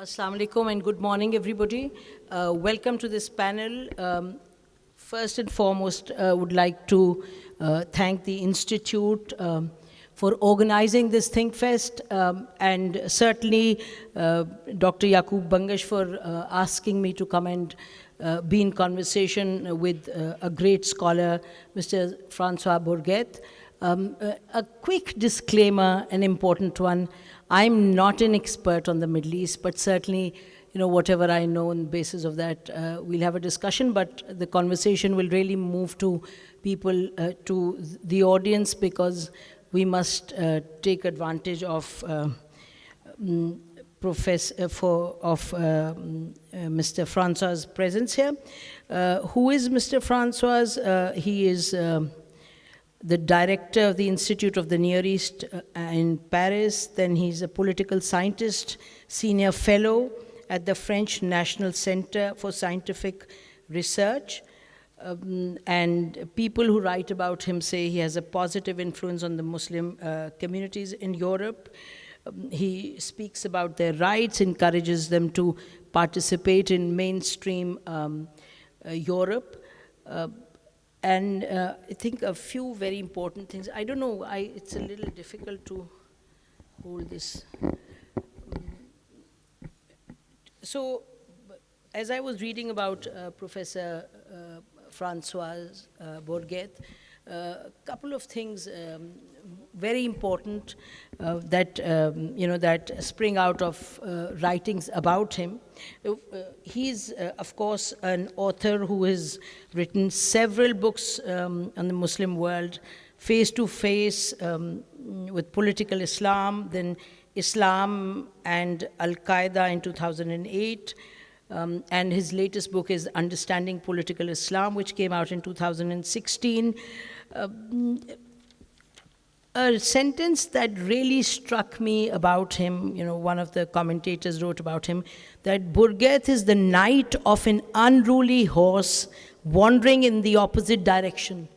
Assalamu alaikum and good morning, everybody. Welcome to this panel. First and foremost, would like to thank the Institute for organizing this Think Fest, and certainly Dr. Yaqub Bangash for asking me to come and be in conversation with a great scholar, Mr. Francois Burgat. A quick disclaimer, an important one. I'm not an expert on the Middle East, but certainly, whatever I know on the basis of that, we'll have a discussion, but the conversation will really move to people, to the audience, because we must take advantage of Mr. Francois' presence here. Who is Mr. Francois? He is the director of the Institute of the Near East in Paris. Then he's a political scientist, senior fellow at the French National Center for Scientific Research. And people who write about him say he has a positive influence on the Muslim communities in Europe. He speaks about their rights, encourages them to participate in mainstream Europe. And I think a few very important things. I don't know, it's a little difficult to hold this. So, as I was reading about Professor Francois Burgat, a couple of things very important that spring out of writings about him. He's, of course, an author who has written several books on the Muslim world, Face to Face with Political Islam, then Islam and Al-Qaeda in 2008. And his latest book is Understanding Political Islam, which came out in 2016. A sentence that really struck me about him, one of the commentators wrote about him, that Burgat is the knight of an unruly horse wandering in the opposite direction.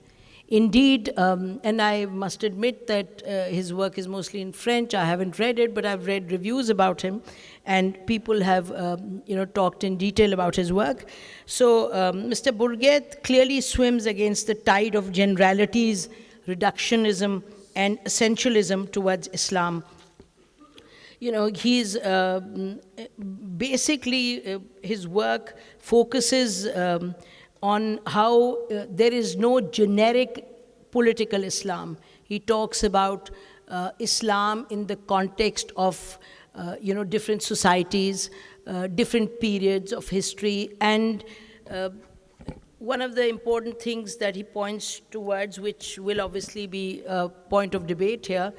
Indeed, and I must admit that his work is mostly in French. I haven't read it, but I've read reviews about him, and people have, talked in detail about his work. So, Mr. Burgat clearly swims against the tide of generalities, reductionism, and essentialism towards Islam. He's basically his work focuses on how there is no generic political Islam. He talks about Islam in the context of, different societies, different periods of history, and one of the important things that he points towards, which will obviously be a point of debate here,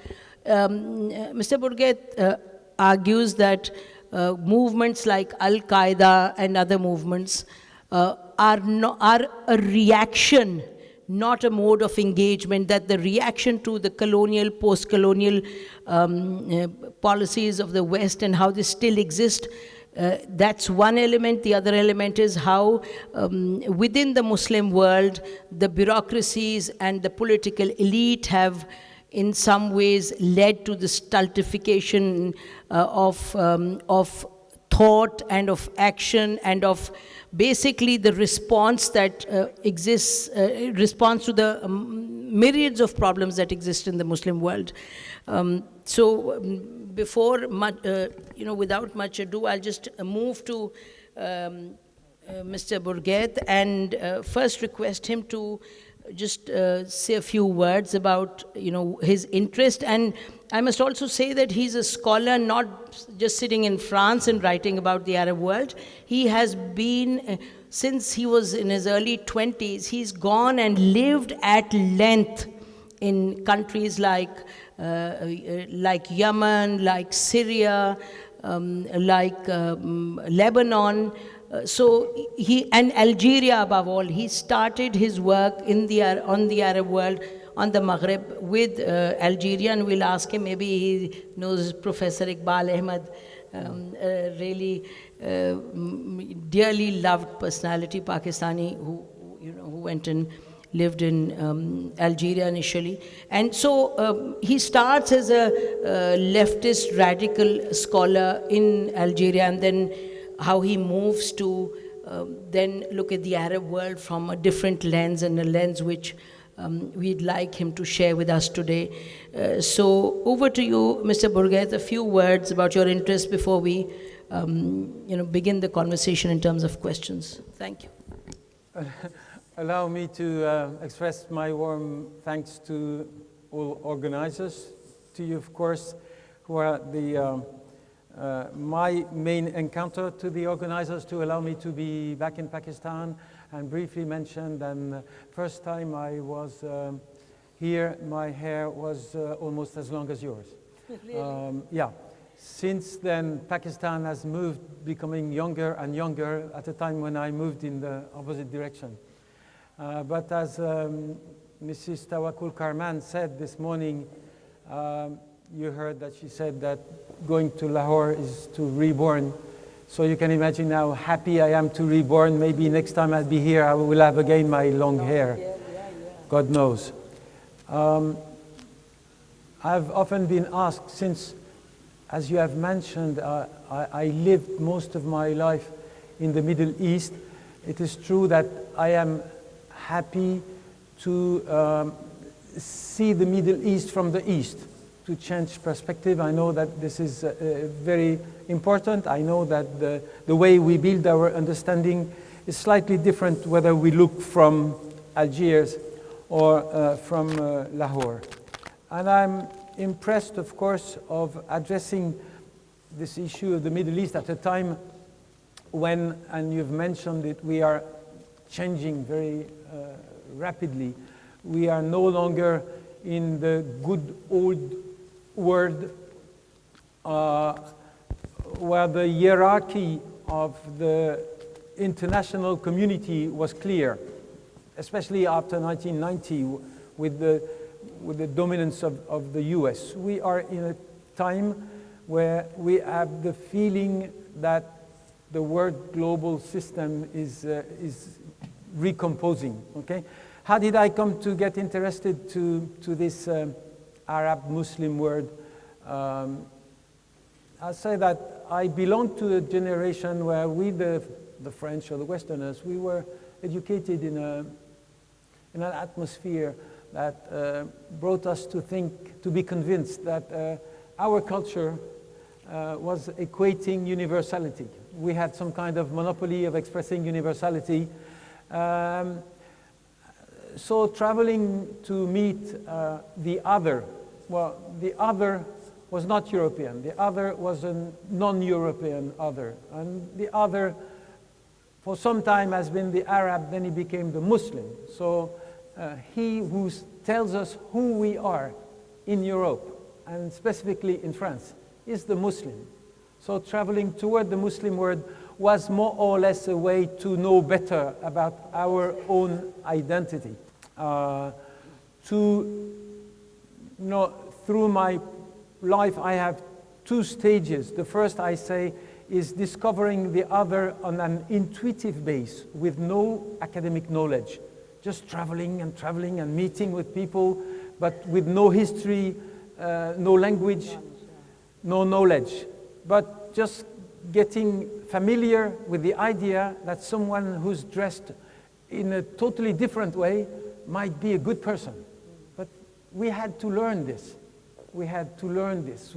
Mr. Burgat argues that movements like Al-Qaeda and other movements are a reaction, not a mode of engagement, that the reaction to the colonial, post-colonial policies of the West and how they still exist, that's one element. The other element is how within the Muslim world, the bureaucracies and the political elite have in some ways led to the stultification of thought and of action and of basically the response that exists, response to the myriads of problems that exist in the Muslim world. Before much, without much ado, I'll just move to Mr. Burgat and first request him to just say a few words about, his interest. And I must also say that he's a scholar, not just sitting in France and writing about the Arab world. He has been, since he was in his early 20s, he's gone and lived at length in countries like Yemen, like Syria, like Lebanon. And Algeria above all. He started his work on the Arab world, on the Maghreb with Algeria, and we'll ask him, maybe he knows Professor Iqbal Ahmed, really dearly loved personality, Pakistani, who went and lived in Algeria initially. And so he starts as a leftist radical scholar in Algeria, and then how he moves to then look at the Arab world from a different lens, and a lens which we'd like him to share with us today. So over to you, Mr. Burgat, a few words about your interest before we begin the conversation in terms of questions. Thank you. Allow me to express my warm thanks to all organizers, to you, of course, who are my main encounter to the organizers, to allow me to be back in Pakistan, and briefly mention that first time I was here, my hair was almost as long as yours. Really? Yeah. Since then, Pakistan has moved, becoming younger and younger at a time when I moved in the opposite direction. But as Mrs. Tawakkul Karman said this morning, you heard that she said that going to Lahore is to reborn. So you can imagine how happy I am to reborn. Maybe next time I'll be here, I will have again my long hair. God knows. I've often been asked, since, as you have mentioned, I lived most of my life in the Middle East. It is true that I am happy to see the Middle East from the East, to change perspective. I know that this is very important. I know that the way we build our understanding is slightly different whether we look from Algiers or from Lahore. And I'm impressed, of course, of addressing this issue of the Middle East at a time when, and you've mentioned it, we are changing very rapidly. We are no longer in the good old world where the hierarchy of the international community was clear, especially after 1990 with the dominance of the US. We are in a time where we have the feeling that the world global system is recomposing, okay? How did I come to get interested to this Arab Muslim world? I'll say that I belong to a generation where we, the French or the Westerners, we were educated in an atmosphere that brought us to think, to be convinced that our culture was equating universality. We had some kind of monopoly of expressing universality. So traveling to meet the other, well, the other was not European. The other was a non-European other. And the other, for some time, has been the Arab, then he became the Muslim. So he who tells us who we are in Europe, and specifically in France, is the Muslim. So traveling toward the Muslim world was more or less a way to know better about our own identity. Through my life, I have two stages. The first, I say, is discovering the other on an intuitive base with no academic knowledge. Just traveling and meeting with people, but with no history, no language, no knowledge. But just getting familiar with the idea that someone who's dressed in a totally different way might be a good person. But we had to learn this. We had to learn this.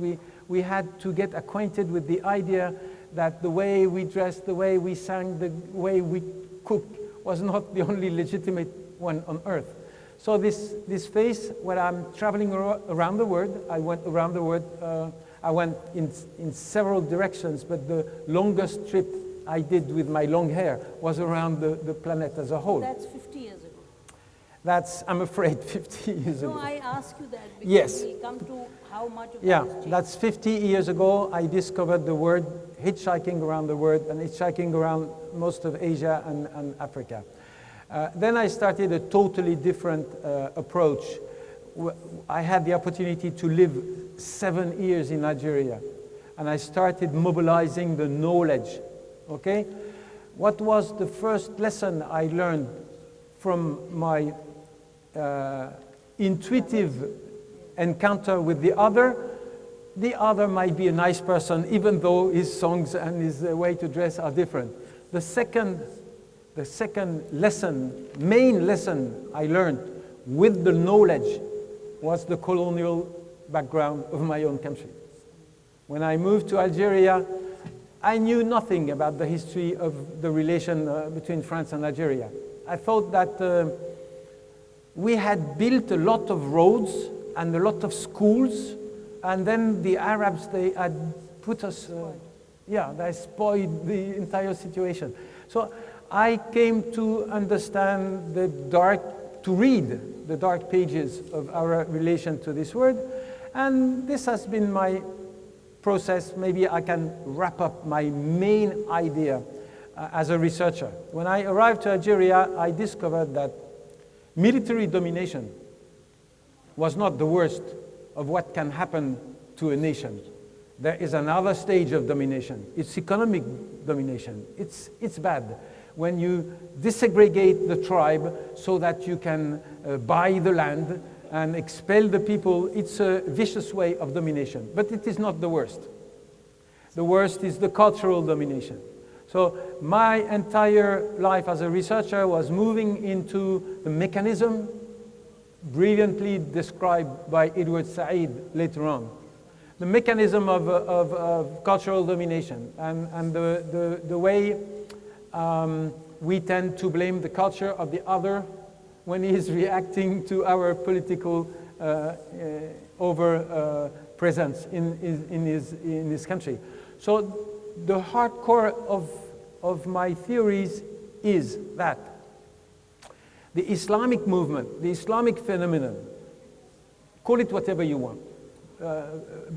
We had to get acquainted with the idea that the way we dressed, the way we sang, the way we cooked was not the only legitimate one on earth. So this phase where I'm traveling around the world, I went around the world, I went in several directions, but the longest trip I did with my long hair was around the planet as a whole. That's 50 years ago. That's, I'm afraid, 50 years ago. No, I ask you that because yes. we come to how much of yeah, that has changed. That's 50 years ago. I discovered the word hitchhiking around the world and hitchhiking around most of Asia and Africa. Then I started a totally different approach. I had the opportunity to live 7 years in Nigeria, and I started mobilizing the knowledge, okay? What was the first lesson I learned from my intuitive encounter with the other might be a nice person, even though his songs and his way to dress are different. The second lesson, main lesson I learned with the knowledge was the colonial background of my own country. When I moved to Algeria, I knew nothing about the history of the relation between France and Algeria. I thought that we had built a lot of roads and a lot of schools, and then the Arabs, they had put us, they spoiled the entire situation. So I came to understand to read the dark pages of our relation to this world, and this has been my process. Maybe I can wrap up my main idea as a researcher. When I arrived to Algeria, I discovered that military domination was not the worst of what can happen to a nation. There is another stage of domination. It's economic domination. It's bad. When you disaggregate the tribe so that you can buy the land and expel the people, it's a vicious way of domination. But it is not the worst. The worst is the cultural domination. So my entire life as a researcher was moving into the mechanism brilliantly described by Edward Said later on. The mechanism of cultural domination and the way we tend to blame the culture of the other when he is reacting to our political presence in his country. So the hardcore of my theories is that the Islamic movement, the Islamic phenomenon, call it whatever you want,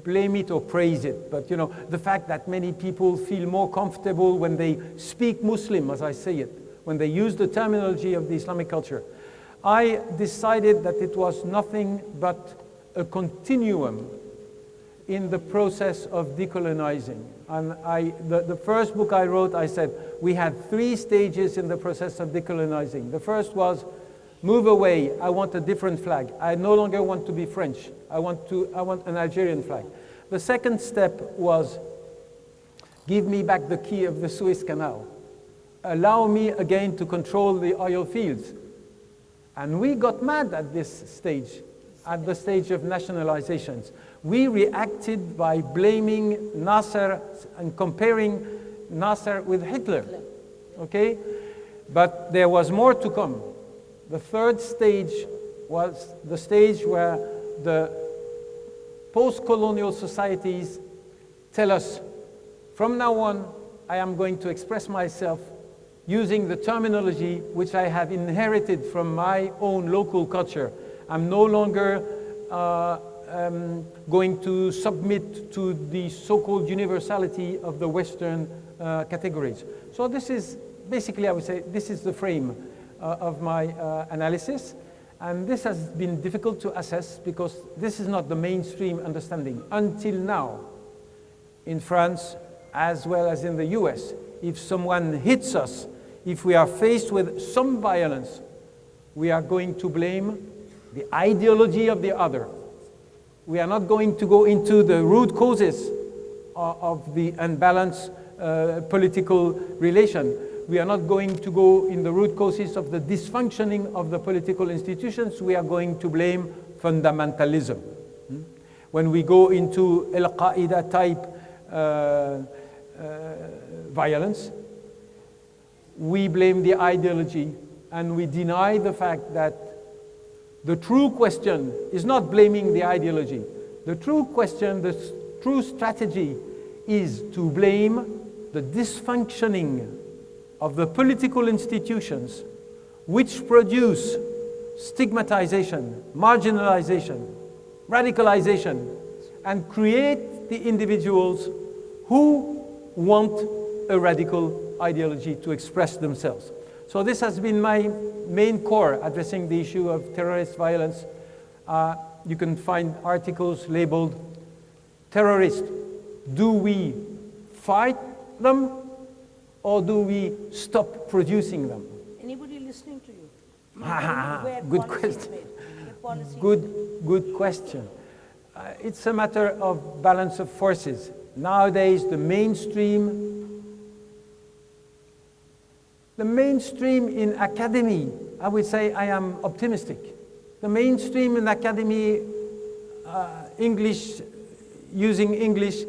blame it or praise it, but the fact that many people feel more comfortable when they speak Muslim, as I say it, when they use the terminology of the Islamic culture, I decided that it was nothing but a continuum in the process of decolonizing. And the first book I wrote, I said, we had 3 stages in the process of decolonizing. The first was, move away, I want a different flag. I no longer want to be French. I want an Algerian flag. The second step was, give me back the key of the Suez Canal. Allow me again to control the oil fields. And we got mad at this stage, at the stage of nationalizations. We reacted by blaming Nasser and comparing Nasser with Hitler, okay? But there was more to come. The third stage was the stage where the post-colonial societies tell us, from now on, I am going to express myself using the terminology which I have inherited from my own local culture. I'm no longer going to submit to the so-called universality of the Western categories. So this is, basically I would say, this is the frame of my analysis. And this has been difficult to assess because this is not the mainstream understanding. Until now, in France, as well as in the US, if someone hits us, if we are faced with some violence, we are going to blame the ideology of the other. We are not going to go into the root causes of the unbalanced political relation. We are not going to go in the root causes of the dysfunctioning of the political institutions. We are going to blame fundamentalism. When we go into Al-Qaeda type violence, we blame the ideology and we deny the fact that the true question is not blaming the ideology. The true question, the true strategy is to blame the dysfunctioning of the political institutions which produce stigmatization, marginalization, radicalization, and create the individuals who want a radical ideology to express themselves. So this has been my main core, addressing the issue of terrorist violence. You can find articles labeled terrorist. Do we fight them or do we stop producing them? Anybody listening to you? Where Good policy is question. made, where policy is made. Good question. It's a matter of balance of forces. Nowadays, the mainstream in academy, I would say I am optimistic. The mainstream in academy, English, using English,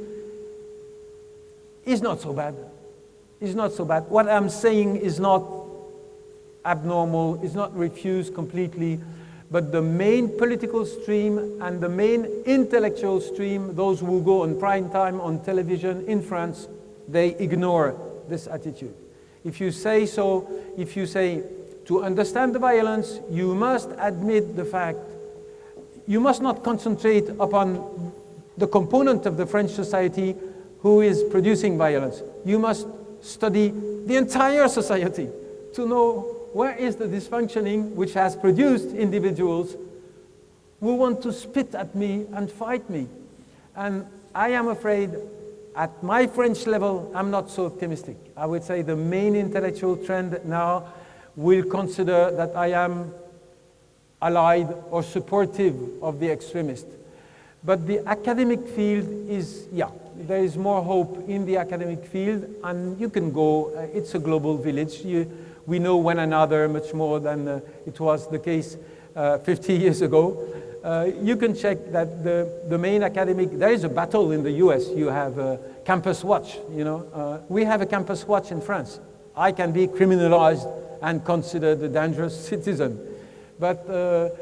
is not so bad. Is not so bad. What I'm saying is not abnormal, is not refused completely, but the main political stream and the main intellectual stream, those who go on prime time on television in France, they ignore this attitude. If you say so, if you say, to understand the violence, you must admit the fact, you must not concentrate upon the component of the French society who is producing violence. You must study the entire society to know where is the dysfunctioning which has produced individuals who want to spit at me and fight me. And I am afraid at my French level, I'm not so optimistic. I would say the main intellectual trend now will consider that I am allied or supportive of the extremist. But the academic field is, yeah, there is more hope in the academic field, and you can go, it's a global village. We know one another much more than it was the case 50 years ago. You can check that the main academic, there is a battle in the US. You have Campus Watch, you know. We have a Campus Watch in France. I can be criminalized and considered a dangerous citizen. But the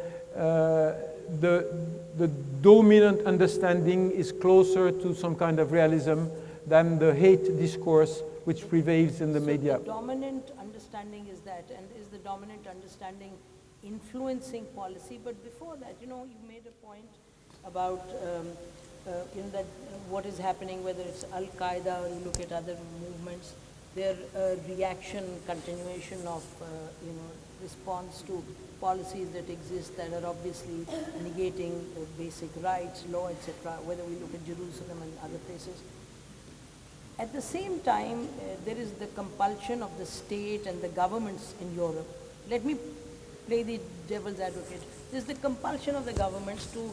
dominant understanding is closer to some kind of realism than the hate discourse which prevails in the media. The dominant understanding is that, and is the dominant understanding influencing policy? But before that, you know, you made a point about, you know, that what is happening, whether it's Al-Qaeda or you look at other movements, their reaction, continuation of, you know, response to policies that exist that are obviously negating basic rights, law, etc., whether we look at Jerusalem and other places. At the same time, there is the compulsion of the state and the governments in Europe. Let me play the devil's advocate. There's the compulsion of the governments to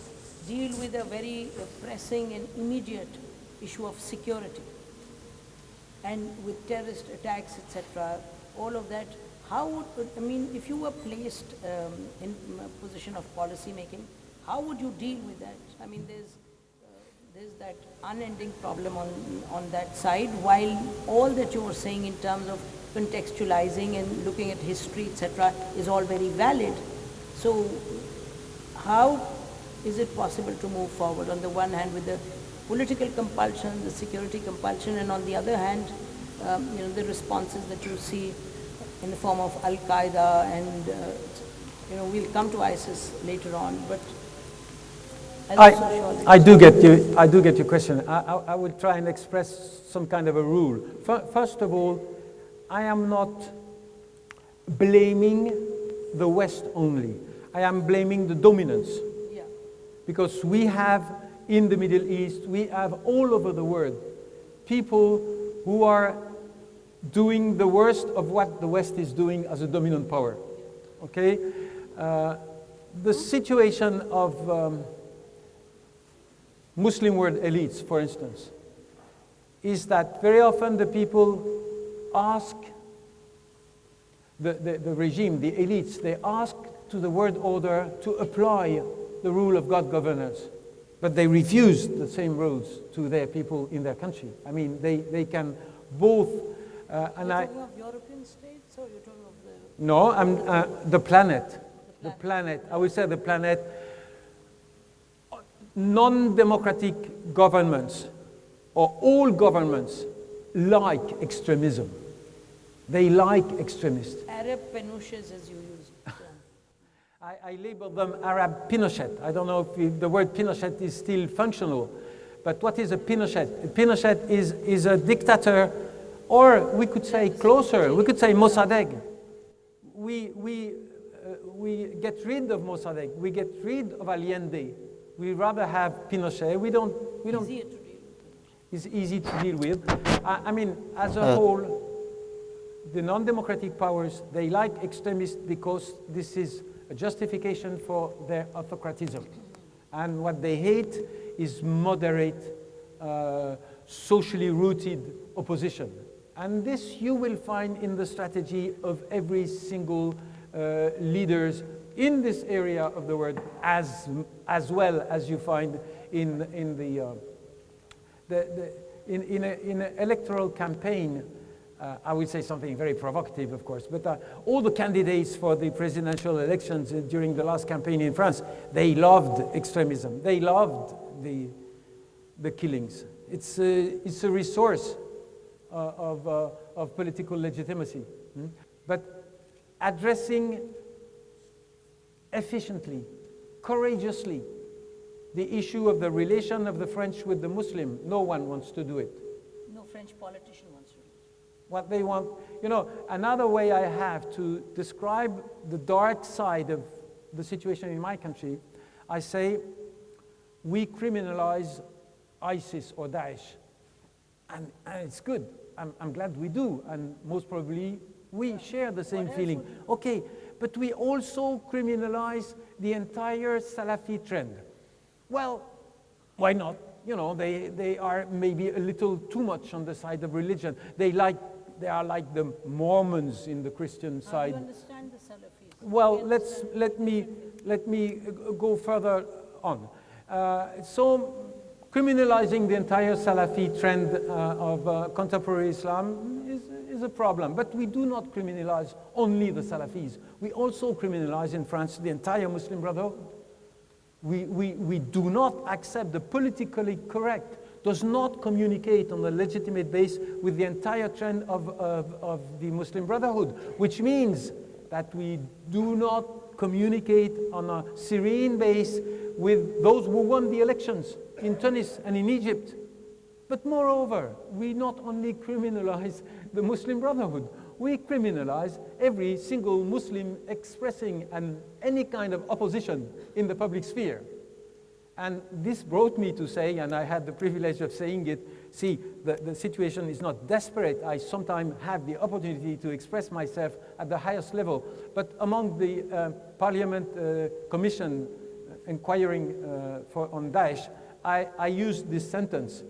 deal with a very pressing and immediate issue of security. And with terrorist attacks, etc., all of that, how would, I mean, if you were placed in a position of policy making, how would you deal with that? I mean, there's that unending problem on that side, while all that you were saying in terms of contextualizing and looking at history, etc., is all very valid. So how is it possible to move forward on the one hand with the political compulsion, the security compulsion, and on the other hand, you know, the responses that you see in the form of Al-Qaeda and, you know, we'll come to ISIS later on, but I do get your question. I will try and express some kind of a rule. First of all, I am not blaming the West only. I am blaming the dominance. Yeah. Because we have in the Middle East, we have all over the world people who are doing the worst of what the West is doing as a dominant power. Okay? The situation of Muslim world elites, for instance, is that very often the people ask the regime, the elites, they ask to the world order to apply the rule of God governance, but they refuse the same rules to their people in their country. I mean, they can both... You're talking of European states, or you're talking of the... No, I'm the planet. The planet. I would say the planet. Non-democratic governments, or all governments, like extremism. They like extremists. Arab Pinochet, as you use. I label them Arab Pinochet. I don't know if the word Pinochet is still functional, but what is a Pinochet? A Pinochet is a dictator, or we could say closer, we could say Mossadegh. We get rid of Mossadegh, we get rid of Allende. We rather have Pinochet. We don't. Easier to deal with. It's easy to deal with. I mean, as a whole, the non-democratic powers, they like extremists because this is a justification for their autocratism. And what they hate is moderate, socially rooted opposition. And this you will find in the strategy of every single leaders in this area of the world, as well as you find in an electoral campaign. I would say something very provocative, of course, but all the candidates for the presidential elections during the last campaign in France, they loved extremism. They loved the killings. It's a resource of political legitimacy. But addressing efficiently, courageously, the issue of the relation of the French with the Muslim, no one wants to do it. No French politician wants to do it. What they want, another way I have to describe the dark side of the situation in my country, I say we criminalize ISIS or Daesh. And it's good. I'm glad we do. And most probably we share the same feeling. Okay, but we also criminalize the entire Salafi trend. Well, why not? They are maybe a little too much on the side of religion. They are like the Mormons in the Christian side. Do you understand the Salafis? Well, let me go further on. So, criminalizing the entire Salafi trend of contemporary Islam is a problem. But we do not criminalize only the Salafis. We also criminalize in France the entire Muslim Brotherhood. We do not accept the politically correct, does not communicate on a legitimate base with the entire trend of the Muslim Brotherhood, which means that we do not communicate on a serene base with those who won the elections in Tunis and in Egypt. But moreover, we not only criminalize the Muslim Brotherhood, we criminalize every single Muslim expressing any kind of opposition in the public sphere. And this brought me to say, and I had the privilege of saying it, see, the situation is not desperate. I sometimes have the opportunity to express myself at the highest level. But among the Parliament Commission inquiring on Daesh, I used this sentence.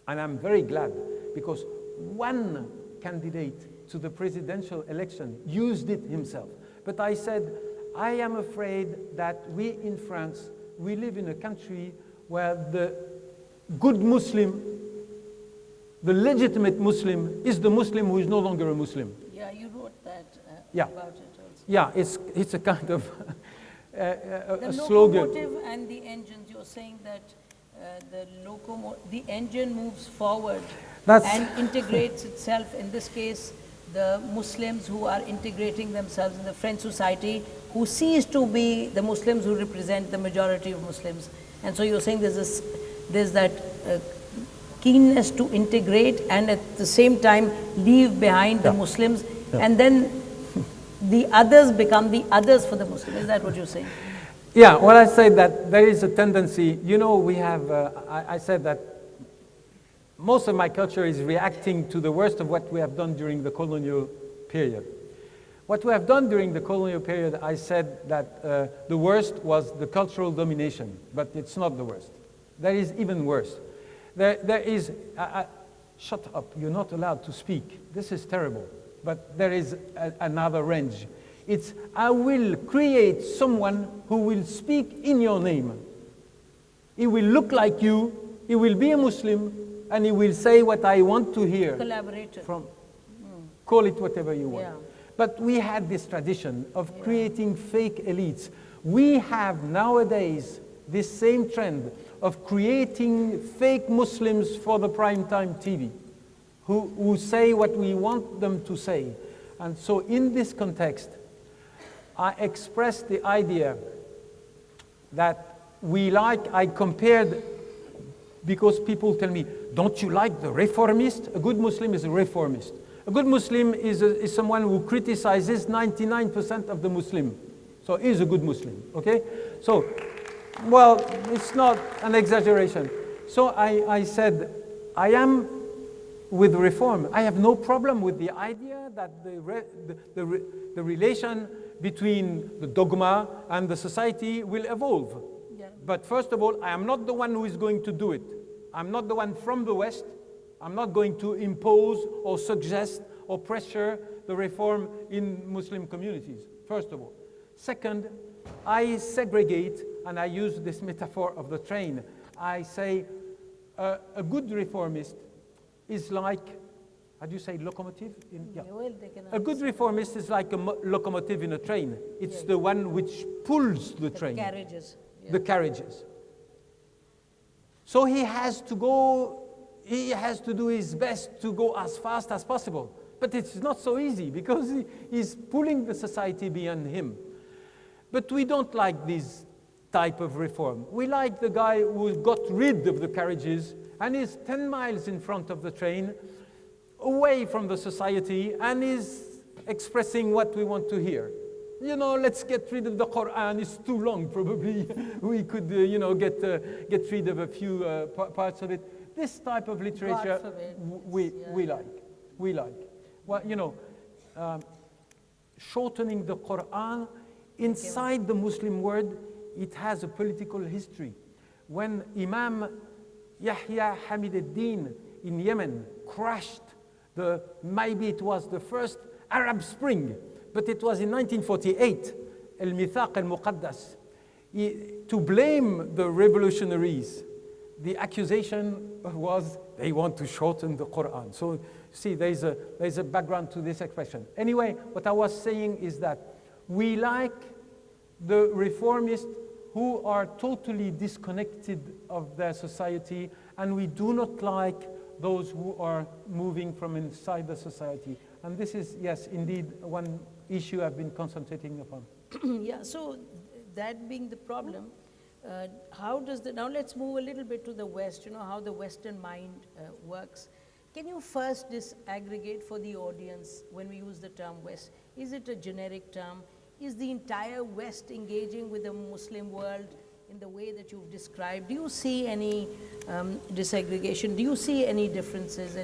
And I'm very glad, because one candidate to the presidential election used it himself. But I said, I am afraid that we in France, we live in a country where the good Muslim, the legitimate Muslim, is the Muslim who is no longer a Muslim. Yeah, you wrote that about it also. Yeah, it's a kind of a the slogan. Locomotive and the engines, you're saying that the engine moves forward and integrates itself. In this case, the Muslims who are integrating themselves in the French society, who cease to be the Muslims who represent the majority of Muslims. And so you're saying there's that keenness to integrate and at the same time leave behind the Muslims, and then the others become the others for the Muslim. Is that what you're saying? Yeah, well, I say that there is a tendency, we have, I said that most of my culture is reacting to the worst of what we have done during the colonial period. What we have done during the colonial period, I said that the worst was the cultural domination, but it's not the worst. There is even worse. There is, shut up, you're not allowed to speak. This is terrible, but there is another range. It's, I will create someone who will speak in your name. He will look like you, he will be a Muslim, and he will say what I want to hear. Collaborator. Call it whatever you want. Yeah. But we had this tradition of creating fake elites. We have nowadays this same trend of creating fake Muslims for the primetime TV, who say what we want them to say. And so in this context, I expressed the idea that I compared, because people tell me, don't you like the reformist? A good Muslim is a reformist. A good Muslim is someone who criticizes 99% of the Muslim. So he's a good Muslim, okay? So, well, it's not an exaggeration. So I said, I am with reform. I have no problem with the idea that the relation between the dogma and the society will evolve. Yeah. But first of all, I am not the one who is going to do it. I'm not the one from the West. I'm not going to impose or suggest or pressure the reform in Muslim communities, first of all. Second, I segregate, and I use this metaphor of the train. I say a good reformist is like, how do you say locomotive? Well, they can A good reformist is like a locomotive in a train. It's the one which pulls the train. carriages. Yeah. The carriages. So he has to do his best to go as fast as possible. But it's not so easy because he's pulling the society behind him. But we don't like this type of reform. We like the guy who got rid of the carriages and is 10 miles in front of the train, away from the society, and is expressing what we want to hear. You know, let's get rid of the Quran. It's too long, probably. We could, get rid of a few parts of it. This type of literature, we like. Well, shortening the Quran inside the Muslim world, it has a political history. When Imam Yahya Hamid al-Din in Yemen crashed maybe it was the first Arab Spring, but it was in 1948, Al-Mithaq al-Muqaddas, to blame the revolutionaries. The accusation was they want to shorten the Quran. So see, there's a background to this expression. Anyway, what I was saying is that we like the reformists who are totally disconnected of their society, and we do not like those who are moving from inside the society. And this is, yes, indeed, one issue I've been concentrating upon. Yeah, so that being the problem, now let's move a little bit to the West, how the Western mind works. Can you first disaggregate for the audience when we use the term West? Is it a generic term? Is the entire West engaging with the Muslim world in the way that you've described? Do you see any disaggregation? Do you see any differences?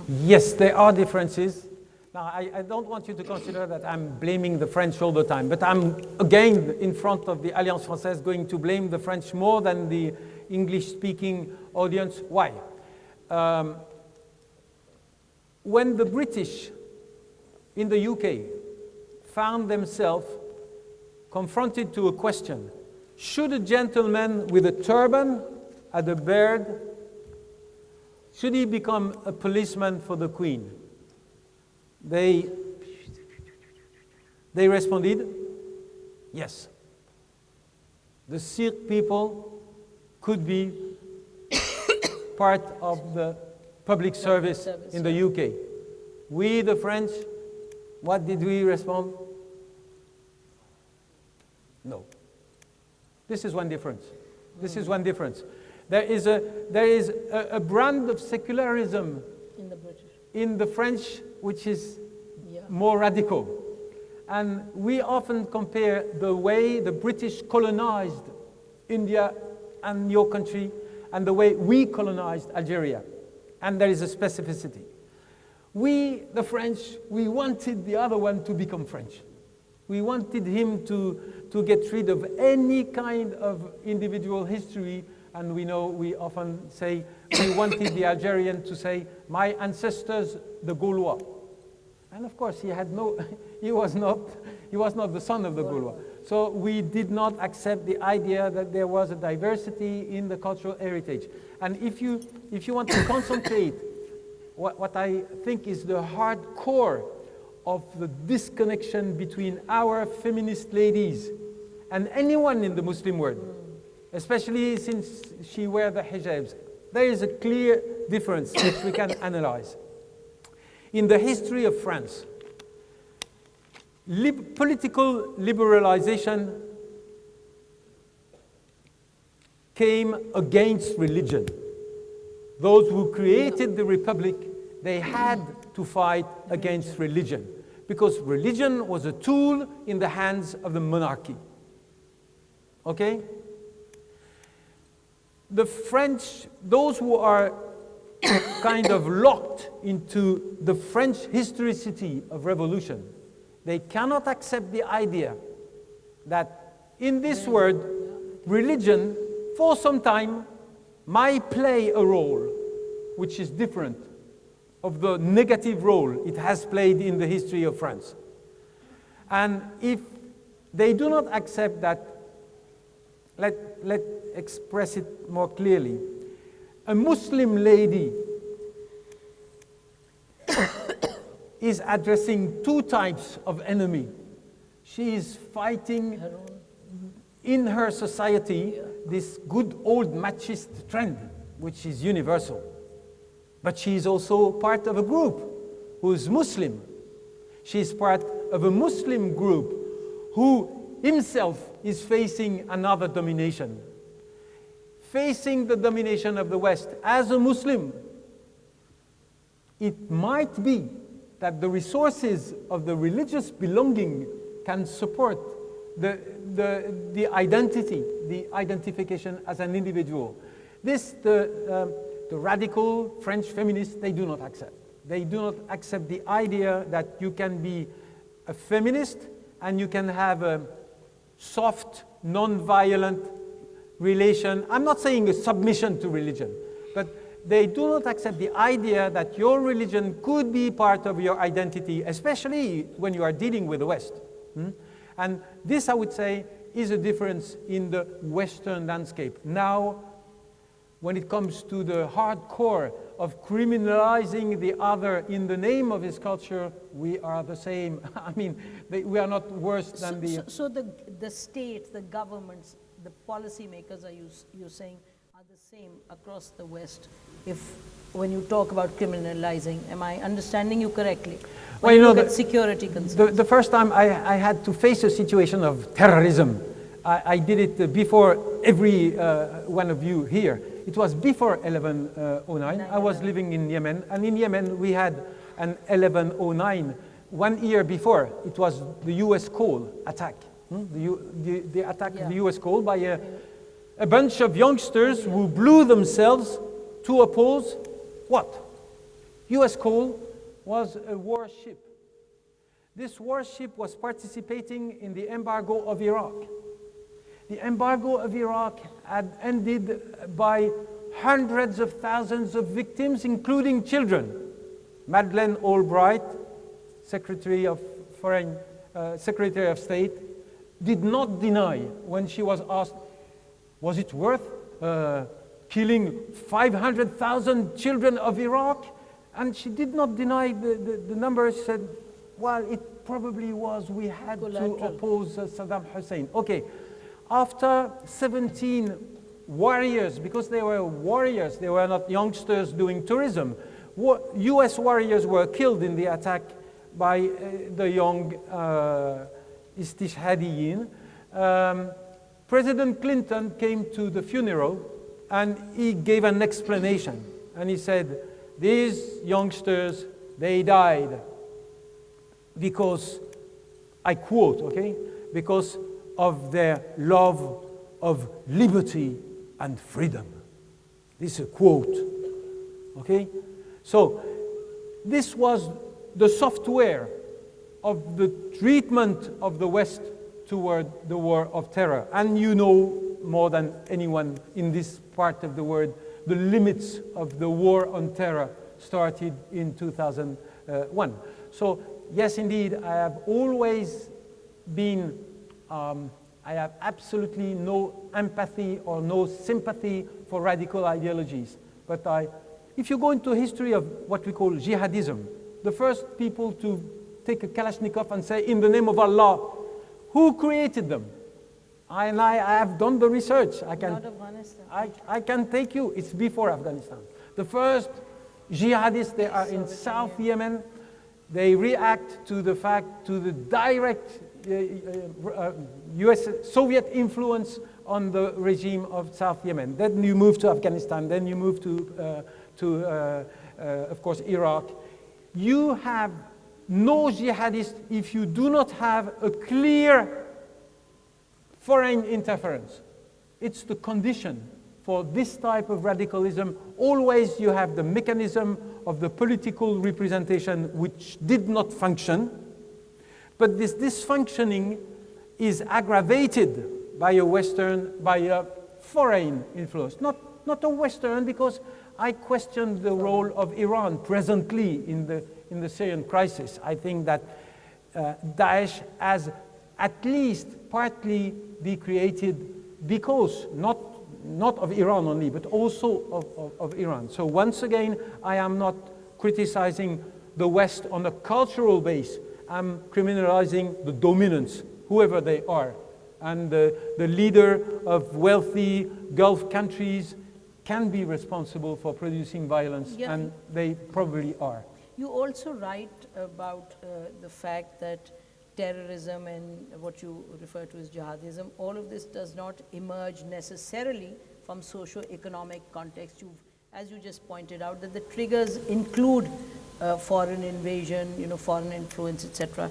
Yes, there are differences. Now, I don't want you to consider that I'm blaming the French all the time, but I'm, again, in front of the Alliance Française, going to blame the French more than the English-speaking audience. Why? When the British in the UK found themselves confronted to a question, should a gentleman with a turban and a beard, should he become a policeman for the Queen? They responded, yes. The Sikh people could be part of the public service in the UK. We, the French, what did we respond? No. This is one difference. This is one difference. There is a brand of secularism in the French, which is more radical. And we often compare the way the British colonized India and your country and the way we colonized Algeria. And there is a specificity. We, the French, we wanted the other one to become French. We wanted him to get rid of any kind of individual history, and we often say, we wanted the Algerian to say, my ancestors, the Gaulois. And of course, he was not the son of the Gaulois. So we did not accept the idea that there was a diversity in the cultural heritage. And if you want to concentrate what I think is the hard core of the disconnection between our feminist ladies and anyone in the Muslim world, especially since she wears the hijabs, there is a clear difference which we can analyze. In the history of France, political liberalization came against religion. Those who created the Republic, they had to fight against religion, because religion was a tool in the hands of the monarchy. Okay? The French, those who are kind of locked into the French historicity of revolution. They cannot accept the idea that in this world, religion, for some time, might play a role which is different of the negative role it has played in the history of France. And if they do not accept that, let's express it more clearly. A Muslim lady is addressing two types of enemy. She is fighting in her society this good old machist trend, which is universal. But she is also part of a group who is Muslim. She is part of a Muslim group who himself is facing another domination. Facing the domination of the West as a Muslim, it might be that the resources of the religious belonging can support the identity, the identification as an individual. This, the radical French feminists, they do not accept. They do not accept the idea that you can be a feminist and you can have a soft, non-violent relation. I'm not saying a submission to religion, but they do not accept the idea that your religion could be part of your identity, especially when you are dealing with the West. And this, I would say, is a difference in the Western landscape. Now, when it comes to the hardcore of criminalizing the other in the name of his culture, we are the same. I mean, we are not worse than So the state, the governments, the policymakers, you're saying, are the same across the West. When you talk about criminalizing, am I understanding you correctly? When you look at security concerns. The first time I had to face a situation of terrorism, I did it before every one of you here. It was before 1109. I was living in Yemen, and in Yemen we had an 1109. 1 year before, it was the US Cole attack. The attack of the US Cole by a bunch of youngsters who blew themselves to oppose what? US Cole was a warship. This warship was participating in the embargo of Iraq. The embargo of Iraq had ended by hundreds of thousands of victims, including children. Madeleine Albright, Secretary of State, did not deny when she was asked, was it worth killing 500,000 children of Iraq? And she did not deny the number. She said, well, it probably was. We had to oppose Saddam Hussein. Okay. After 17 warriors, because they were warriors, they were not youngsters doing tourism, US warriors were killed in the attack by the young Istishhadiyin. President Clinton came to the funeral and he gave an explanation. And he said, these youngsters, they died because, I quote, okay, because of their love of liberty and freedom. This is a quote, okay? So this was the software of the treatment of the West toward the war of terror. And you know more than anyone in this part of the world, the limits of the war on terror started in 2001. So yes, indeed, I have always been I have absolutely no empathy or no sympathy for radical ideologies. But if you go into history of what we call jihadism, the first people to take a Kalashnikov and say, in the name of Allah, who created them? I have done the research. I can take you. It's before Afghanistan. The first jihadists, they are in South Yemen. They react to the fact, to the direct Soviet influence on the regime of South Yemen. Then you move to Afghanistan. Then you move to of course, Iraq. You have no jihadist if you do not have a clear foreign interference. It's the condition for this type of radicalism, always you have the mechanism of the political representation which did not function, but this dysfunctioning is aggravated by a foreign influence, not a Western, because I question the role of Iran presently in the Syrian crisis. I think that Daesh has at least partly be created because not of Iran only, but also of Iran. So once again, I am not criticizing the West on a cultural base. I'm criminalizing the dominants, whoever they are. And the leader of wealthy Gulf countries can be responsible for producing violence, yeah. And they probably are. You also write about the fact that terrorism and what you refer to as jihadism, all of this does not emerge necessarily from socio-economic context. As you just pointed out, that the triggers include foreign invasion, foreign influence, etc.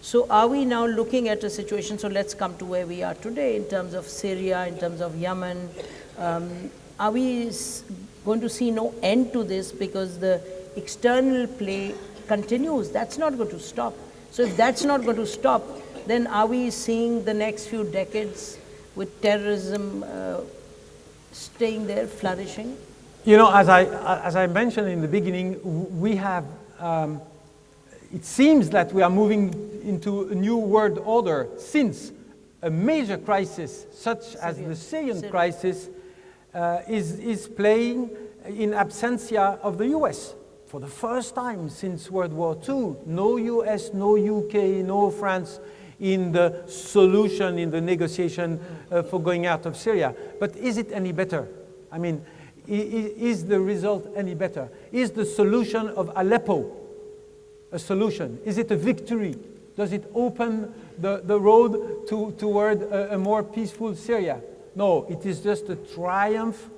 So are we now looking at a situation, so let's come to where we are today in terms of Syria, in terms of Yemen. Are we going to see no end to this because the external play continues? That's not going to stop. So if that's not going to stop, then are we seeing the next few decades with terrorism staying there, flourishing? As I mentioned in the beginning, we have, it seems that we are moving into a new world order since a major crisis such as the Syrian crisis is playing in absentia of the US. For the first time since World War II, no US, no UK, no France in the solution, in the negotiation for going out of Syria. But is it any better? I mean, is the result any better? Is the solution of Aleppo a solution? Is it a victory? Does it open the road toward a more peaceful Syria? No, it is just a triumph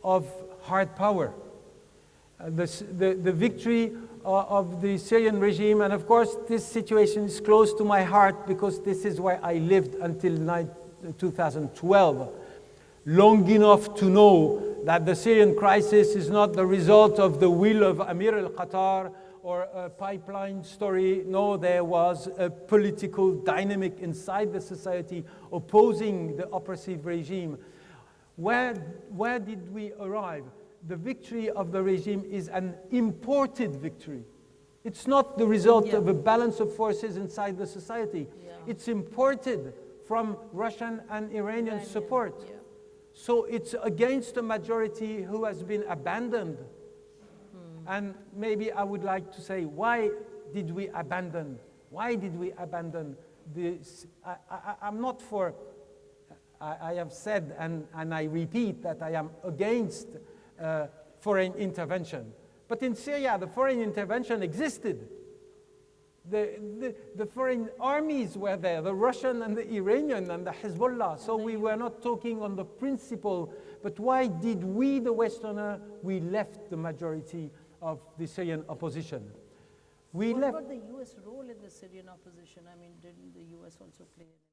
of hard power. The victory of the Syrian regime, and of course this situation is close to my heart because this is where I lived until 2012, long enough to know that the Syrian crisis is not the result of the will of Amir al-Qatar or a pipeline story. No, there was a political dynamic inside the society opposing the oppressive regime. Where did we arrive? The victory of the regime is an imported victory. It's not the result of a balance of forces inside the society. Yeah. It's imported from Russian and Iranian support. Yeah. So it's against a majority who has been abandoned. And maybe I would like to say, why did we abandon? Why did we abandon this? I'm not for, I have said and I repeat that I am against foreign intervention. But in Syria, the foreign intervention existed. The foreign armies were there, the Russian and the Iranian and the Hezbollah. So we were not talking on the principle, but why did we, the Westerner, we left the majority of the Syrian opposition? What about the US role in the Syrian opposition? I mean, didn't the US also play an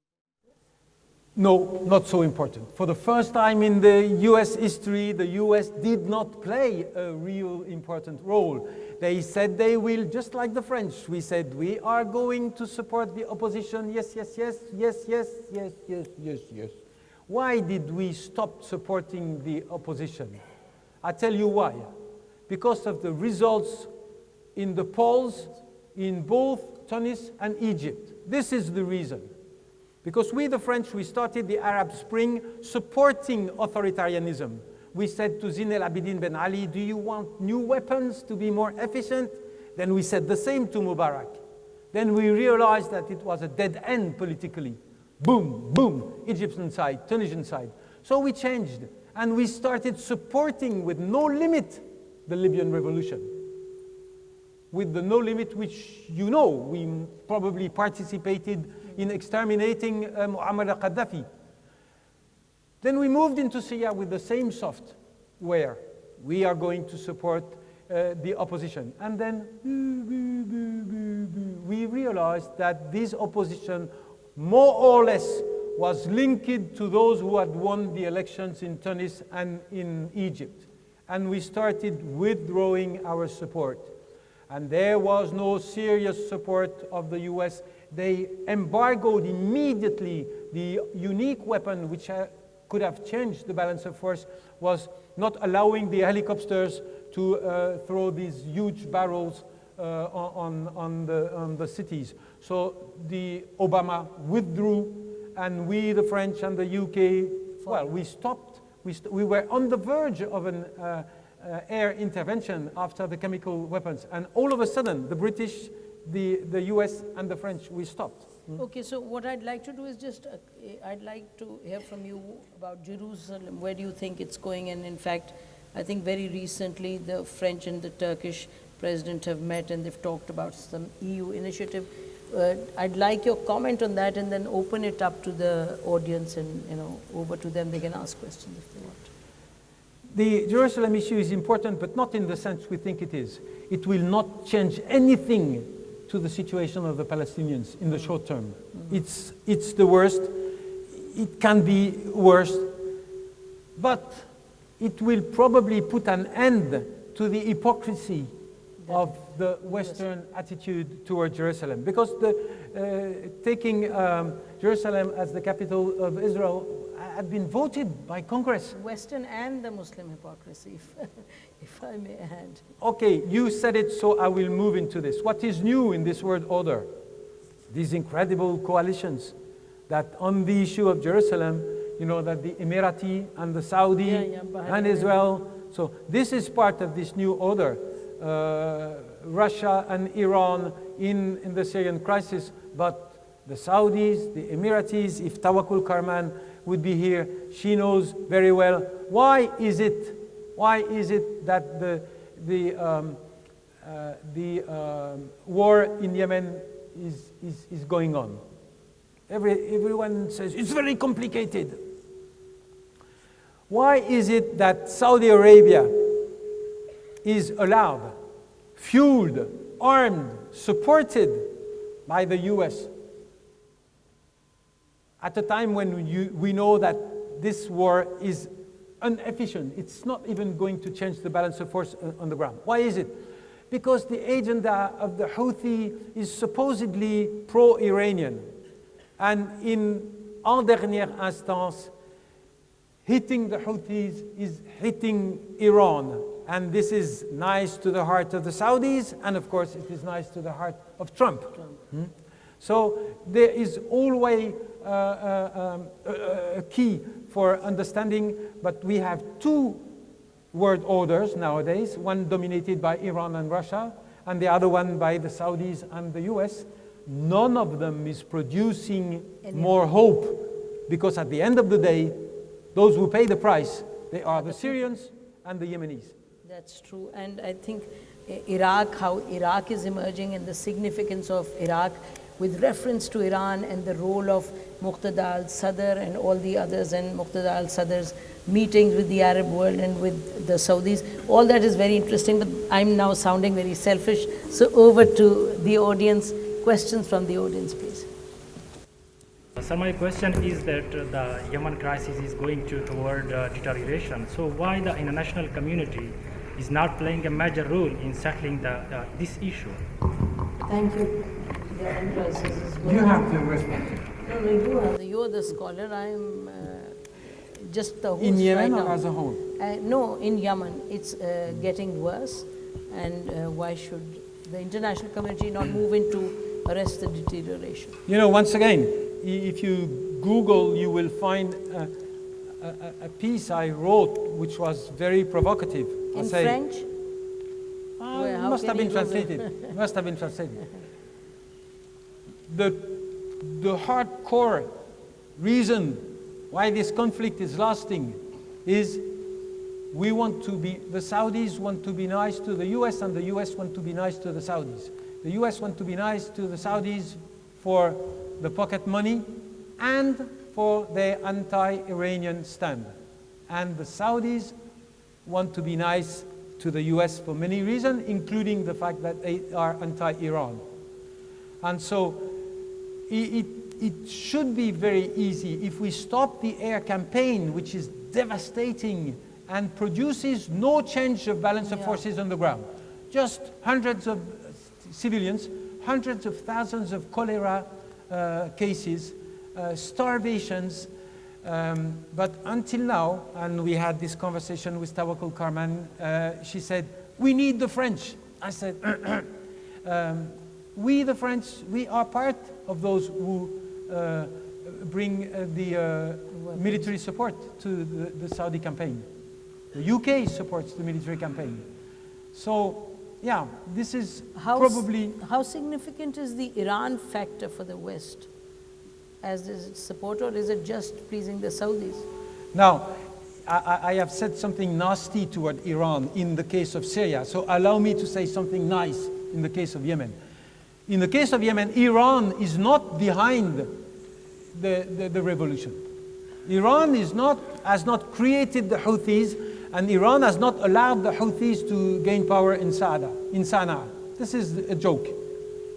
No, not so important. For the first time in the US history, the US did not play a real important role. They said they will, just like the French, we said we are going to support the opposition, yes, yes, yes, yes, yes, yes, yes, yes, yes. Why did we stop supporting the opposition? I tell you why. Because of the results in the polls in both Tunis and Egypt. This is the reason. Because we, the French, we started the Arab Spring supporting authoritarianism. We said to Zine El Abidine Ben Ali, do you want new weapons to be more efficient? Then we said the same to Mubarak. Then we realized that it was a dead end politically. Boom, boom, Egyptian side, Tunisian side. So we changed, and we started supporting with no limit the Libyan revolution. With the no limit, which you know, we probably participated in exterminating Muammar al-Gaddafi. Then we moved into Syria with the same software. We are going to support the opposition. And then we realized that this opposition more or less was linked to those who had won the elections in Tunis and in Egypt. And we started withdrawing our support. And there was no serious support of the US. They embargoed immediately the unique weapon which could have changed the balance of force, was not allowing the helicopters to throw these huge barrels on the cities. So the Obama withdrew, and we, the French and the UK, well, we stopped. We were on the verge of an air intervention after the chemical weapons, and all of a sudden, the British, the US, and the French, we stopped. Okay, so what I'd like to do is just, I'd like to hear from you about Jerusalem. Where do you think it's going? And in fact, I think very recently the French and the Turkish president have met and they've talked about some EU initiative. I'd like your comment on that, and then open it up to the audience, and over to them. They can ask questions if they want. The Jerusalem issue is important, but not in the sense we think it is. It will not change anything to the situation of the Palestinians in the short term. It's the worst. It can be worse, but it will probably put an end to the hypocrisy of the Western attitude toward Jerusalem. Because taking Jerusalem as the capital of Israel had been voted by Congress. Western and the Muslim hypocrisy, if I may add. Okay, you said it, so I will move into this. What is new in this world order? These incredible coalitions that on the issue of Jerusalem, that the Emirati and the Saudi and Israel. So this is part of this new order. Russia and Iran in the Syrian crisis, but the Saudis, the Emiratis, if Tawakkul Karman would be here, she knows very well why is it that the war in Yemen is going on. Everyone says it's very complicated. Why is it that Saudi Arabia is allowed, fueled, armed, supported by the US at a time when we know that this war is inefficient? It's not even going to change the balance of force on the ground. Why is it? Because the agenda of the Houthi is supposedly pro-Iranian, and in en dernière instance, hitting the Houthis is hitting Iran. And this is nice to the heart of the Saudis, and of course it is nice to the heart of Trump. So there is always a key for understanding, but we have two world orders nowadays, one dominated by Iran and Russia, and the other one by the Saudis and the US. None of them is producing more hope, because at the end of the day, those who pay the price, they are the Syrians and the Yemenis. That's true, and I think Iraq, how Iraq is emerging, and the significance of Iraq with reference to Iran and the role of Muqtada al-Sadr and all the others, and Muqtada al-Sadr's meetings with the Arab world and with the Saudis. All that is very interesting, but I'm now sounding very selfish. So over to the audience. Questions from the audience, please. So my question is that the Yemen crisis is going toward deterioration. So why the international community is not playing a major role in settling this issue? Thank you. You have the response. No, you're the scholar. I'm just the host. In Yemen right or now. as a whole? No, in Yemen. It's getting worse. And why should the international community not move in to arrest the deterioration? Once again, if you Google, you will find a piece I wrote which was very provocative. In French? Must have been translated. Must have been translated. The hardcore reason why this conflict is lasting is the Saudis want to be nice to the US, and the US want to be nice to the Saudis. The US want to be nice to the Saudis for the pocket money and for their anti-Iranian stand. And the Saudis want to be nice to the US for many reasons, including the fact that they are anti-Iran. And so it should be very easy if we stop the air campaign, which is devastating and produces no change of balance of forces on the ground. Just hundreds of civilians, hundreds of thousands of cholera cases, starvations. But until now, and we had this conversation with Tawakkul Karman, she said, we need the French. I said, we the French, we are part of those who bring the military support to the Saudi campaign. The UK supports the military campaign. So, yeah, this is probably... How significant is the Iran factor for the West as its support, or is it just pleasing the Saudis? Now, I have said something nasty toward Iran in the case of Syria, so allow me to say something nice in the case of Yemen. In the case of Yemen, Iran is not behind the revolution. Iran has not created the Houthis, and Iran has not allowed the Houthis to gain power in Sana'a. This is a joke.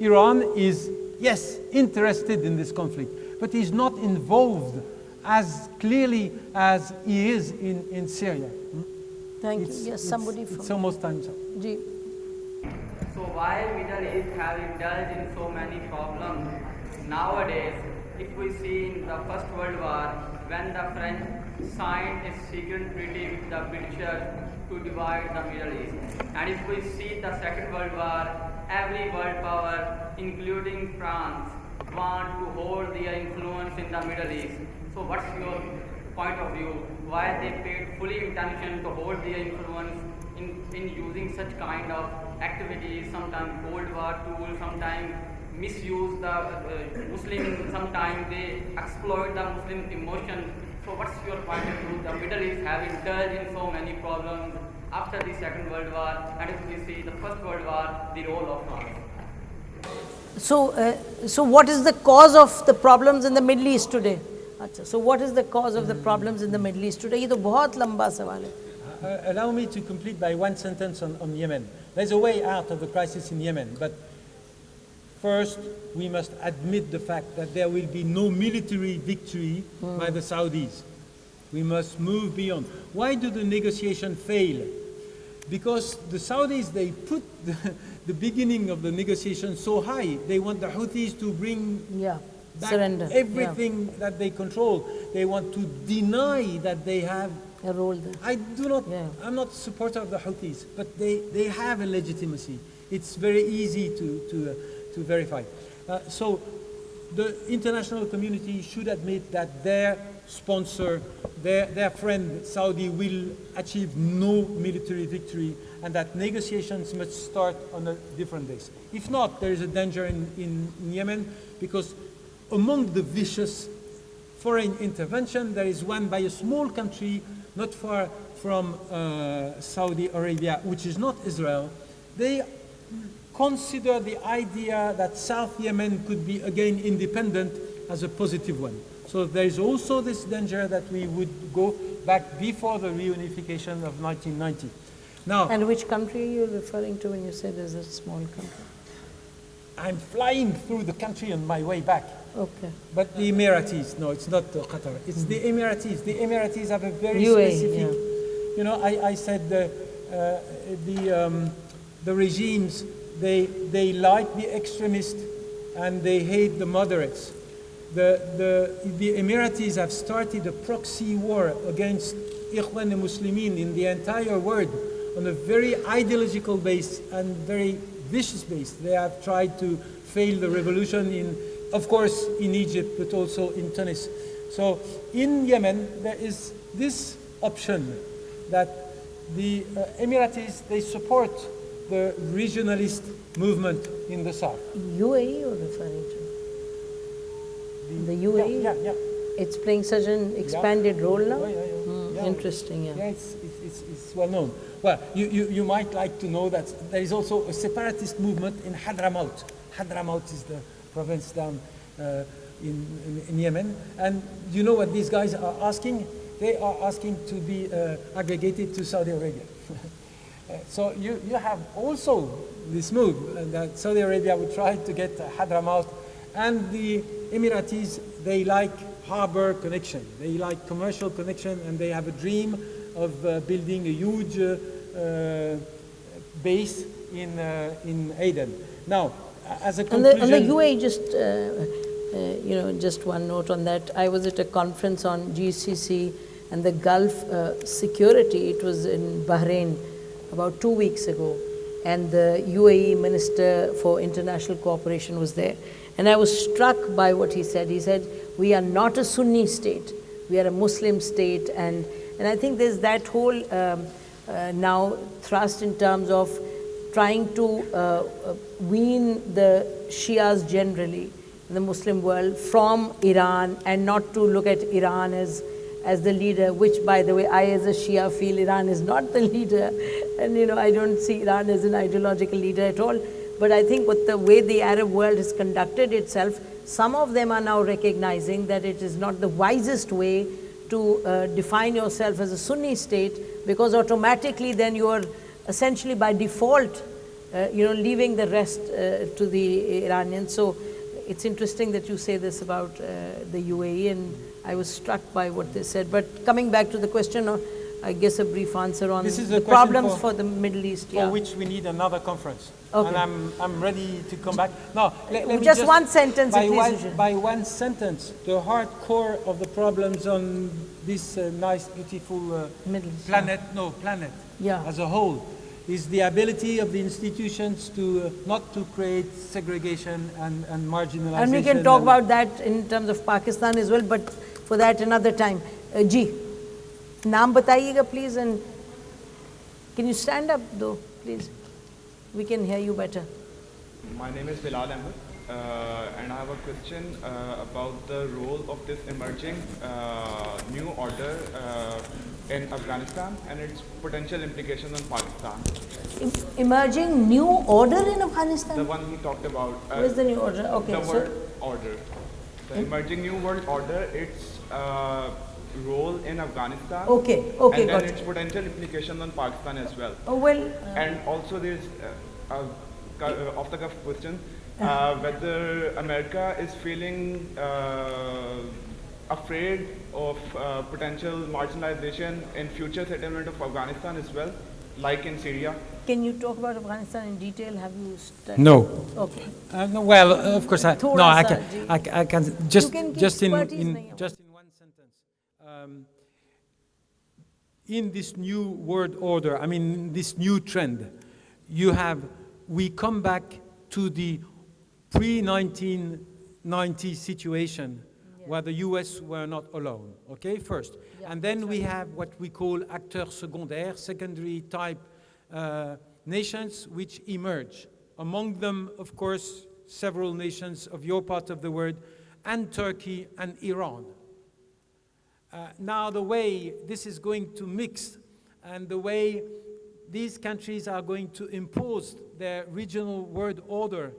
Iran is, yes, interested in this conflict, but is not involved as clearly as he is in Syria. Thank you. Yes, somebody from... It's almost time. Ji. So while Middle East have indulged in so many problems, nowadays, if we see in the First World War, when the French signed a secret treaty with the Britishers to divide the Middle East, and if we see the Second World War, every world power, including France, want to hold their influence in the Middle East. So what's your point of view? Why they paid fully intention to hold their influence in using such kind of activities, sometimes Cold War tools, sometimes misuse the Muslim, sometimes they exploit the Muslim emotion. So what's your point of view? The Middle East have indulged in so many problems after the Second World War, and if we see the First World War, the role of France. So what is the cause of the problems in the Middle East today? So what is the cause of the problems in the Middle East today? ये तो बहुत लंबा सवाल है. Allow me to complete by one sentence on Yemen. There's a way out of the crisis in Yemen, but first we must admit the fact that there will be no military victory by the Saudis. We must move beyond. Why do the negotiations fail? Because the Saudis, they put the beginning of the negotiation so high. They want the Houthis to bring back surrender everything that they control. They want to deny that they have a role there. I'm not a supporter of the Houthis, but they have a legitimacy. It's very easy to verify. So the international community should admit that their sponsor, their friend Saudi will achieve no military victory, and that negotiations must start on a different base. If not, there is a danger in Yemen, because among the vicious foreign intervention, there is one by a small country not far from Saudi Arabia, which is not Israel. They consider the idea that South Yemen could be again independent as a positive one. So there is also this danger that we would go back before the reunification of 1990. Now, and which country are you referring to when you say there's a small country? I'm flying through the country on my way back. Okay. But the Emiratis, no, it's not Qatar, it's the Emiratis. The Emiratis have a very UAE, specific, you know, I said the regimes, they like the extremists and they hate the moderates. The Emiratis have started a proxy war against Ikhwan al-Muslimin in the entire world on a very ideological base and very vicious base. They have tried to fail the revolution of course, in Egypt, but also in Tunis. So in Yemen, there is this option that the Emiratis, they support the regionalist movement in the south. UAE you're referring to? The UAE? Yeah. It's playing such an expanded role now? Yeah. Interesting, Yeah, it's well known. Well, you might like to know that there is also a separatist movement in Hadramaut. Hadramaut is the province down in Yemen. And you know what these guys are asking? They are asking to be aggregated to Saudi Arabia. So you have also this move that Saudi Arabia would try to get Hadramaut, and the Emiratis, they like harbor connection, they like commercial connection, and they have a dream of building a huge base in Aden. Now, as a On the conclusion, UAE, just one note on that. I was at a conference on GCC and the Gulf security. It was in Bahrain about 2 weeks ago, and the UAE Minister for International Cooperation was there. And I was struck by what he said. He said, we are not a Sunni state, we are a Muslim state. And I think there's that whole now thrust in terms of trying to wean the Shias generally in the Muslim world from Iran, and not to look at Iran as the leader, which, by the way, I as a Shia feel Iran is not the leader. And I don't see Iran as an ideological leader at all. But I think with the way the Arab world has conducted itself, some of them are now recognizing that it is not the wisest way to define yourself as a Sunni state, because automatically then you are essentially by default, leaving the rest to the Iranians. So it's interesting that you say this about the UAE, and I was struck by what they said. But coming back to the question, I guess a brief answer on the problems for the Middle East. For which we need another conference. Okay. And I'm ready to come back. No, let me just one sentence, by one sentence, the hard core of the problems on this nice, beautiful planet as a whole is the ability of the institutions to not to create segregation and marginalization. And we can talk about that in terms of Pakistan as well, but for that another time. Ji, naam batayega please, and can you stand up though, please? We can hear you better. My name is Bilal Ahmed, and I have a question about the role of this emerging new order in Afghanistan and its potential implications on Pakistan. Emerging new order in Afghanistan? The one he talked about. Where's the new order? Okay, the world order. The emerging new world order, its role in Afghanistan. Okay, and got then its potential implications on Pakistan as well. Oh, well. And also there's off the cuff question, whether America is feeling afraid of potential marginalization in future settlement of Afghanistan as well, like in Syria. Can you talk about Afghanistan in detail? Have you studied? No. Okay. No, well, of course I can just in one sentence. In this new world order, I mean this new trend, we come back to the pre-1990 situation where the US were not alone, okay, first. Yeah, and then we have what we call acteurs secondaires, secondary type nations which emerge. Among them, of course, several nations of your part of the world, and Turkey and Iran. Now the way this is going to mix, and the way these countries are going to impose their regional world order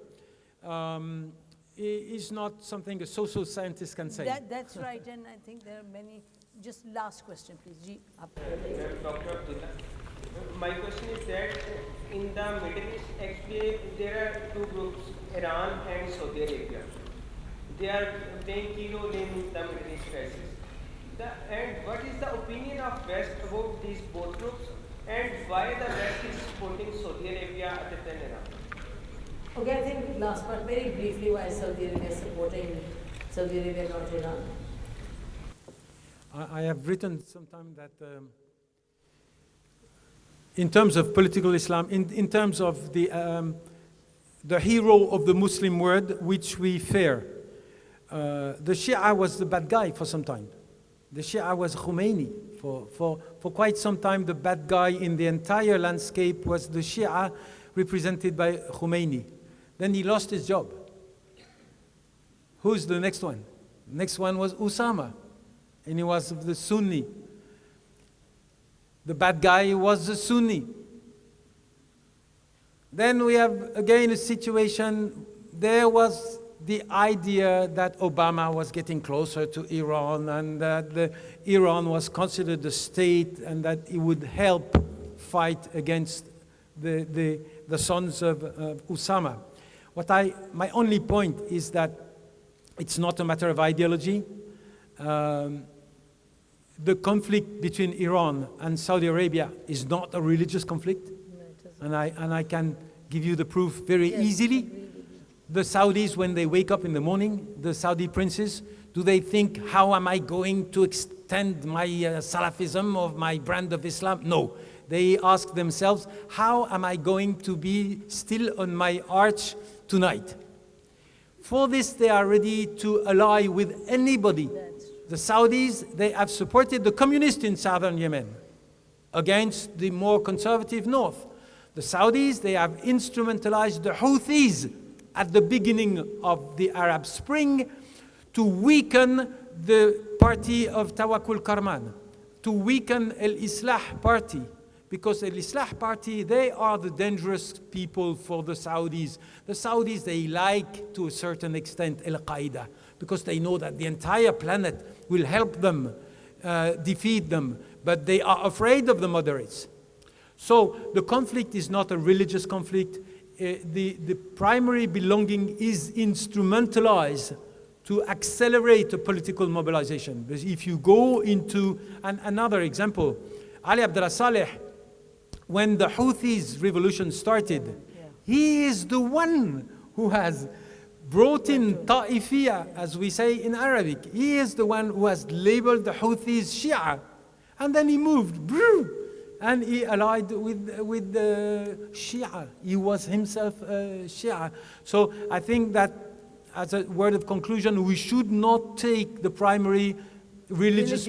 is not something a social scientist can say. That's right, and I think there are many. Just last question, please. Ji, Dr. Abdullah, my question is that in the Middle East, actually, there are two groups, Iran and Saudi Arabia. They are playing key role in the Middle East crisis. And what is the opinion of West about these both groups, and why the West is supporting Saudi Arabia other than Iran? Okay, I think last part, very briefly, why Saudi Arabia is supporting Saudi Arabia, not Iran. I have written sometime that in terms of political Islam, in terms of the hero of the Muslim world, which we fear, the Shia was the bad guy for some time. The Shia was Khomeini. For quite some time, the bad guy in the entire landscape was the Shia represented by Khomeini. Then he lost his job. Who's the next one? Next one was Osama, and he was of the Sunni. The bad guy was the Sunni. Then we have again a situation, there was the idea that Obama was getting closer to Iran, and that Iran was considered a state, and that he would help fight against the sons of Osama. My only point is that It's not a matter of ideology. The conflict between Iran and Saudi Arabia is not a religious conflict. And I can give you the proof very easily. The Saudis, when they wake up in the morning, the Saudi princes, do they think, how am I going to extend my Salafism of my brand of Islam? No. They ask themselves, how am I going to be still on my arch tonight? For this, they are ready to ally with anybody. The Saudis, they have supported the communists in southern Yemen against the more conservative north. The Saudis, they have instrumentalized the Houthis at the beginning of the Arab Spring to weaken the party of Tawakkul Karman, to weaken Al-Islah party, because Al-Islah party, they are the dangerous people for the Saudis. The Saudis, they like, to a certain extent, Al-Qaeda, because they know that the entire planet will help them defeat them, but they are afraid of the moderates. So the conflict is not a religious conflict. The primary belonging is instrumentalized to accelerate a political mobilization. Because if you go into another example, Ali Abdullah Saleh, when the Houthis revolution started, he is the one who has brought in Ta'ifiyya, as we say in Arabic. He is the one who has labeled the Houthis Shia. And then he moved, and he allied with the Shia. He was himself Shia. So I think that, as a word of conclusion, we should not take the primary religious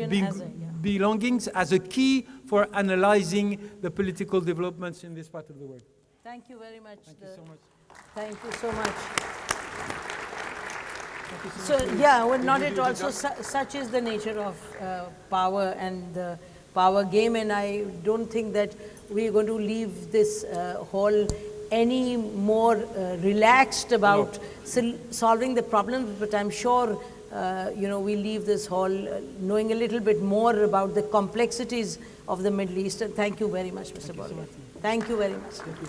belongings as a key for analyzing the political developments in this part of the world. Thank you very much. Thank you so much. Thank you so much. So yeah, well, not at all. So such is the nature of power and the power game, and I don't think that we're going to leave this hall any more relaxed about solving the problems, but I'm sure we leave this hall knowing a little bit more about the complexities of the Middle East. And thank you very much, Mr. Burgat. Thank you very much. Thank you.